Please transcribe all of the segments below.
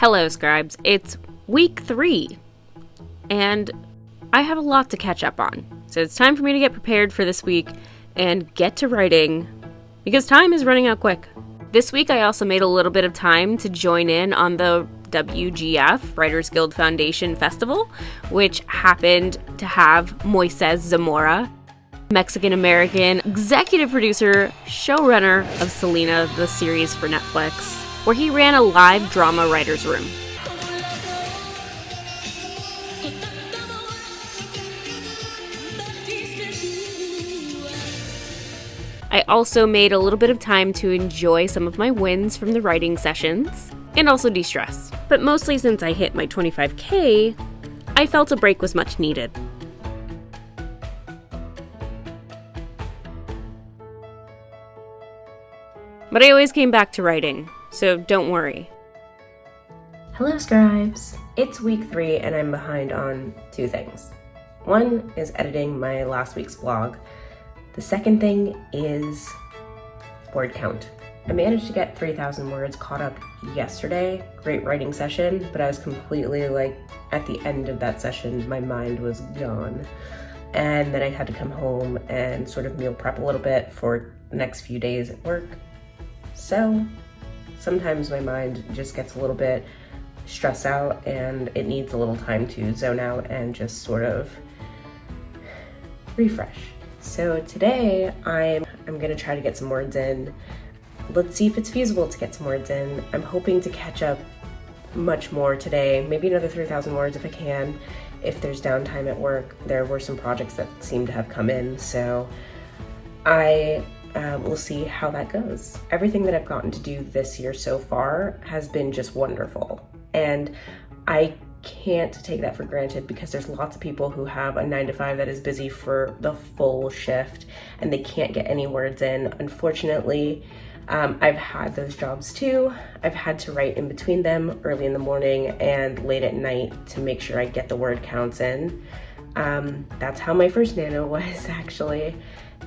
Hello, Scribes. It's week 3, and I have a lot to catch up on. So it's time for me to get prepared for this week and get to writing, because time is running out quick. This week, I also made a little bit of time to join in on the WGF, Writers Guild Foundation Festival, which happened to have Moises Zamora, Mexican-American executive producer, showrunner of Selena, the series for Netflix, where he ran a live drama writer's room. I also made a little bit of time to enjoy some of my wins from the writing sessions, and also de-stress. But mostly since I hit my 25K, I felt a break was much needed. But I always came back to writing, so don't worry. Hello, Scribes. It's week 3 and I'm behind on 2 things. One is editing my last week's blog. The second thing is word count. I managed to get 3,000 words caught up yesterday. Great writing session, but I was completely at the end of that session, my mind was gone. And then I had to come home and sort of meal prep a little bit for the next few days at work. So sometimes my mind just gets a little bit stressed out and it needs a little time to zone out and just sort of refresh. So today I'm gonna try to get some words in. Let's see if it's feasible to get some words in. I'm hoping to catch up much more today, maybe another 3,000 words if I can. If there's downtime at work, there were some projects that seem to have come in, so we'll see how that goes. Everything that I've gotten to do this year so far has been just wonderful. And I can't take that for granted because there's lots of people who have a 9-to-5 that is busy for the full shift and they can't get any words in. Unfortunately, I've had those jobs too. I've had to write in between them early in the morning and late at night to make sure I get the word counts in. That's how my first nano was actually.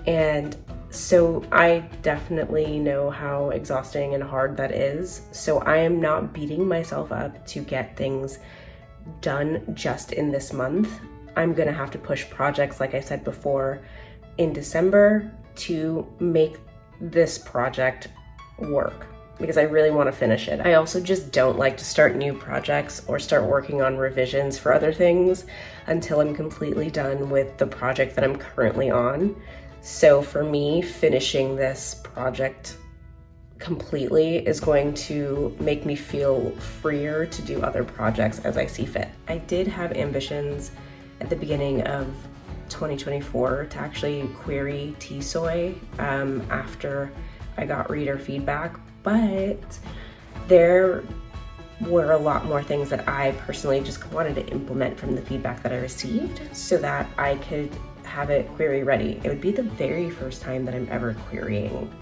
And so I definitely know how exhausting and hard that is. So I am not beating myself up to get things done just in this month. I'm gonna have to push projects, like I said before, in December to make this project work because I really want to finish it. I also just don't like to start new projects or start working on revisions for other things until I'm completely done with the project that I'm currently on. So for me, finishing this project completely is going to make me feel freer to do other projects as I see fit. I did have ambitions at the beginning of 2024 to actually query TSOI after I got reader feedback, but there were a lot more things that I personally just wanted to implement from the feedback that I received so that I could have it query ready. It would be the very first time that I'm ever querying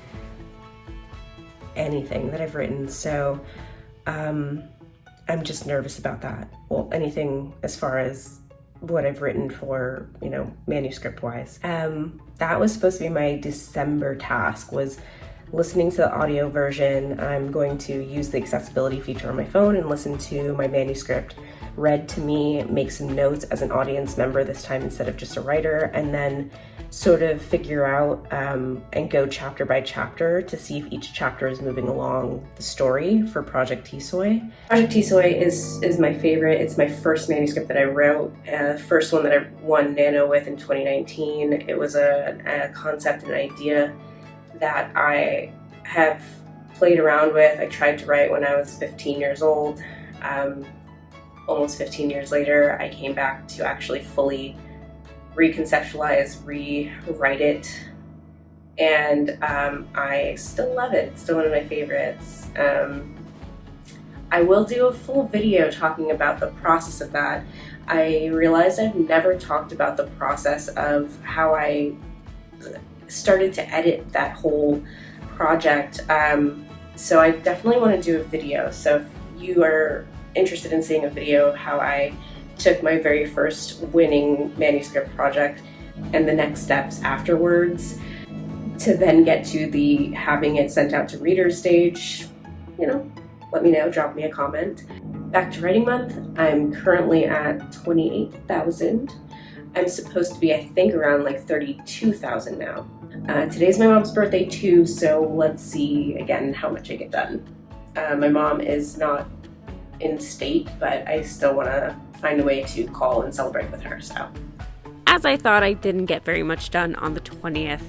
anything that I've written, so I'm just nervous about that. Well, anything as far as what I've written for, manuscript wise. That was supposed to be my December task, was listening to the audio version. I'm going to use the accessibility feature on my phone and listen to my manuscript read to me, make some notes as an audience member this time instead of just a writer, and then sort of figure out and go chapter by chapter to see if each chapter is moving along the story for Project TSOI. Project TSOI is my favorite. It's my first manuscript that I wrote, first one that I won Nano with in 2019. It was a concept and idea that I have played around with. I tried to write when I was 15 years old. Almost 15 years later, I came back to actually fully reconceptualize, rewrite it, and I still love it. It's still one of my favorites. I will do a full video talking about the process of that. I realized I've never talked about the process of how I started to edit that whole project, so I definitely want to do a video. So if you are interested in seeing a video of how I took my very first winning manuscript project and the next steps afterwards to then get to the having it sent out to readers stage, let me know, drop me a comment. Back to writing month, I'm currently at 28,000. I'm supposed to be, I think, around like 32,000 now. Today's my mom's birthday too, so let's see again how much I get done. My mom is not in state, but I still want to find a way to call and celebrate with her, so. As I thought, I didn't get very much done on the 20th.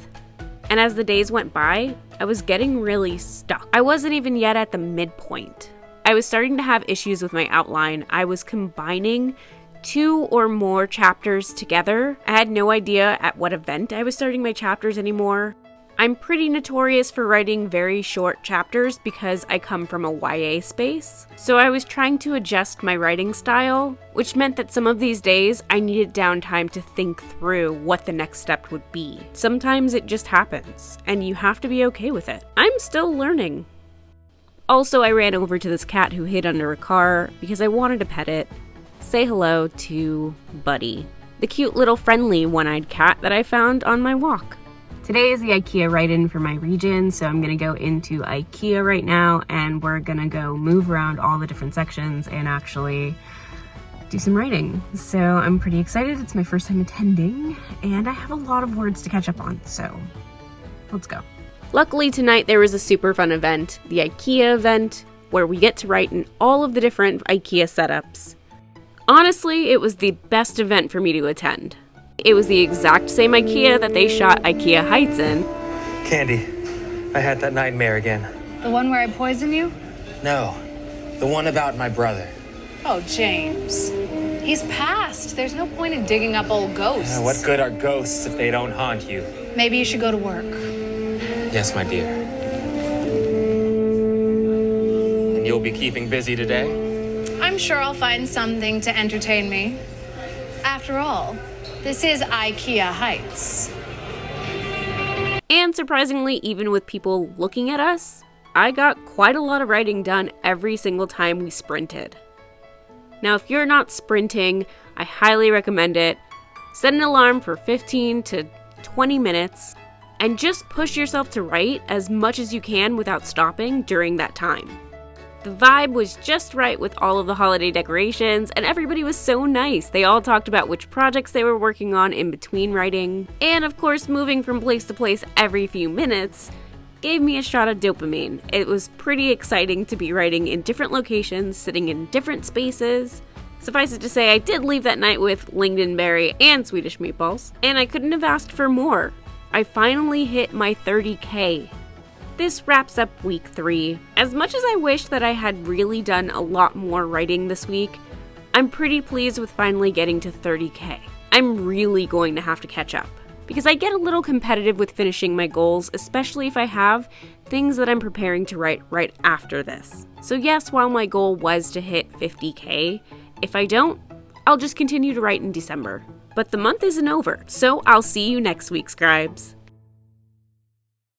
And as the days went by, I was getting really stuck. I wasn't even yet at the midpoint. I was starting to have issues with my outline. I was combining 2 or more chapters together. I had no idea at what event I was starting my chapters anymore. I'm pretty notorious for writing very short chapters because I come from a YA space. So I was trying to adjust my writing style, which meant that some of these days I needed downtime to think through what the next step would be. Sometimes it just happens, and you have to be okay with it. I'm still learning. Also, I ran over to this cat who hid under a car because I wanted to pet it. Say hello to Buddy, the cute little friendly one-eyed cat that I found on my walk. Today is the IKEA write-in for my region, so I'm going to go into IKEA right now and we're going to go move around all the different sections and actually do some writing. So I'm pretty excited. It's my first time attending and I have a lot of words to catch up on, so let's go. Luckily tonight there was a super fun event, the IKEA event, where we get to write in all of the different IKEA setups. Honestly, it was the best event for me to attend. It was the exact same IKEA that they shot IKEA Heights in. Candy, I had that nightmare again. The one where I poisoned you? No, the one about my brother. Oh, James. He's passed. There's no point in digging up old ghosts. What good are ghosts if they don't haunt you? Maybe you should go to work. Yes, my dear. And you'll be keeping busy today? I'm sure I'll find something to entertain me. After all, this is IKEA Heights. And surprisingly, even with people looking at us, I got quite a lot of writing done every single time we sprinted. Now, if you're not sprinting, I highly recommend it. Set an alarm for 15 to 20 minutes and just push yourself to write as much as you can without stopping during that time. The vibe was just right with all of the holiday decorations, and everybody was so nice. They all talked about which projects they were working on in between writing. And of course, moving from place to place every few minutes gave me a shot of dopamine. It was pretty exciting to be writing in different locations, sitting in different spaces. Suffice it to say, I did leave that night with lingonberry and Swedish meatballs, and I couldn't have asked for more. I finally hit my 30K. This wraps up week 3. As much as I wish that I had really done a lot more writing this week, I'm pretty pleased with finally getting to 30K. I'm really going to have to catch up, because I get a little competitive with finishing my goals, especially if I have things that I'm preparing to write right after this. So yes, while my goal was to hit 50K, if I don't, I'll just continue to write in December. But the month isn't over, so I'll see you next week, Scribes.